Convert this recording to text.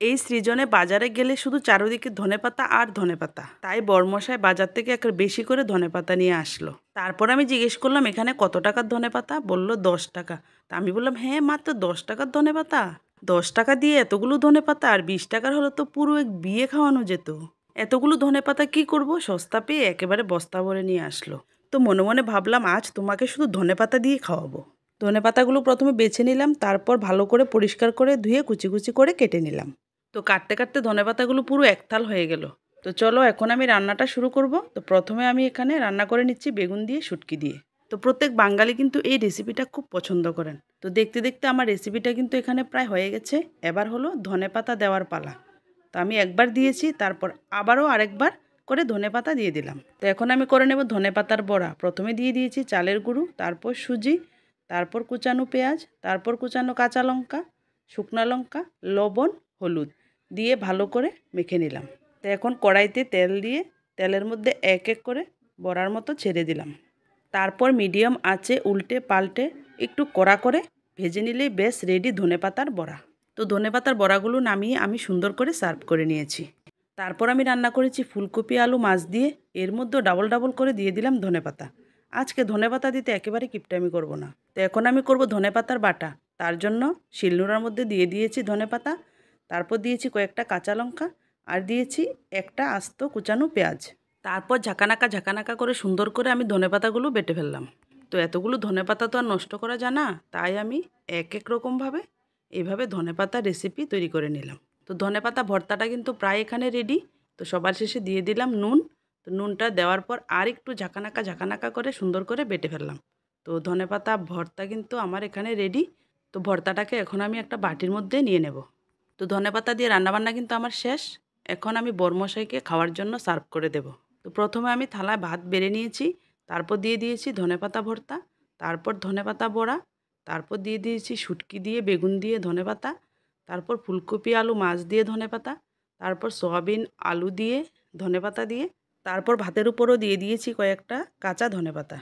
এই সৃজনে বাজারে গেলে শুধু চারদিকে ধনেপাতা আর ধনেপাতা, তাই বরমশাই বাজার থেকে একটা বেশি করে ধনেপাতা নিয়ে আসলো। তারপর আমি জিজ্ঞেস করলাম এখানে কত টাকার ধনেপাতা, বলল 10 টাকা। তা আমি বললাম হ্যাঁ মাত্র 10 টাকার ধনেপাতা, 10 টাকা দিয়ে এতগুলো ধনেপাতা, আর 20 টাকার হলে তো পুরো এক বিয়ে খাওয়ানো যেত। এতগুলো ধনেপাতা কি করব, সস্তা পেয়ে একেবারে বস্তা ভরে নিয়ে আসলো। তো মনে মনে ভাবলাম আজ তোমাকে শুধু ধনেপাতা দিয়ে খাওয়াবো। ধনেপাতাগুলো প্রথমে বেছে নিলাম, তারপর ভালো করে পরিষ্কার করে ধুয়ে কুচি কুচি করে কেটে নিলাম। তো কাটতে কাটতে ধনেপাতাগুলো পুরো একতাল হয়ে গেল। তো চলো এখন আমি রান্নাটা শুরু করব। তো প্রথমে আমি এখানে রান্না করে নিচ্ছি বেগুন দিয়ে শুটকি দিয়ে। তো প্রত্যেক বাঙালি কিন্তু এই রেসিপিটা খুব পছন্দ করেন। তো দেখতে দেখতে আমার রেসিপিটা কিন্তু এখানে প্রায় হয়ে গেছে। এবার হলো ধনেপাতা দেওয়ার পালা। তো আমি একবার দিয়েছি, তারপর আবারও আরেকবার করে ধনেপাতা দিয়ে দিলাম। তো এখন আমি করে নেব ধনেপাতার বড়া। প্রথমে দিয়ে দিয়েছি চালের গুঁড়ো, তারপর সুজি, তারপর কুচানো পেঁয়াজ, তারপর কুচানো কাঁচা লঙ্কা, শুকনো লঙ্কা, লবণ, হলুদ দিয়ে ভালো করে মেখে নিলাম। তো এখন কড়াইতে তেল দিয়ে তেলের মধ্যে এক এক করে বড়ার মতো ছেড়ে দিলাম। তারপর মিডিয়াম আঁচে উল্টে পাল্টে একটু কড়া করে ভেজে নিলেই বেশ রেডি ধনেপাতার বড়া। তো ধনেপাতার বড়াগুলো নামিয়ে আমি সুন্দর করে সার্ভ করে নিয়েছি। তারপর আমি রান্না করেছি ফুলকপি আলু মাছ দিয়ে, এর মধ্যে ডাবল ডাবল করে দিয়ে দিলাম ধনেপাতা। আজকে ধনেপাতা দিতে একেবারে কিপটামি করব না। তো এখন আমি করব ধনেপাতার বাটা। তার জন্য শিলনোড়ার মধ্যে দিয়ে দিয়েছি ধনেপাতা, তারপর দিয়েছি কয়েকটা কাঁচা লঙ্কা, আর দিয়েছি একটা আস্ত কুচানো পেঁয়াজ। তারপর ঝাঁকানাকা ঝাঁকানাকা করে সুন্দর করে আমি ধনেপাতাগুলো বেটে ফেললাম। তো এতগুলো ধনেপাতা তো আর নষ্ট করা যায় না, তাই আমি এক এক রকমভাবে এইভাবে ধনেপাতা রেসিপি তৈরি করে নিলাম। তো ধনেপাতা ভর্তাটা কিন্তু প্রায় এখানে রেডি। তো সবার শেষে দিয়ে দিলাম নুন। তো নুনটা দেওয়ার পর আর একটু ঝাঁকানাকা ঝাঁকানাকা করে সুন্দর করে বেটে ফেললাম। তো ধনেপাতা ভর্তা কিন্তু আমার এখানে রেডি। তো ভর্তাটাকে এখন আমি একটা বাটির মধ্যে নিয়ে নেব। তো ধনেপাতা দিয়ে রান্নাবান্না কিন্তু আমার শেষ। এখন আমি বরমশাইকে খাওয়ার জন্য সার্ভ করে দেব। তো প্রথমে আমি থালায় ভাত বেড়ে নিয়েছি, তারপর দিয়ে দিয়েছি ধনেপাতা ভর্তা, তারপর ধনেপাতা বড়া, তারপর দিয়ে দিয়েছি শুটকি দিয়ে বেগুন দিয়ে ধনেপাতা, তারপর ফুলকপি আলু মাছ দিয়ে ধনেপাতা, তারপর সয়াবিন আলু দিয়ে ধনেপাতা দিয়ে, তারপর ভাতের উপরও দিয়ে দিয়েছি কয়েকটা কাঁচা ধনেপাতা।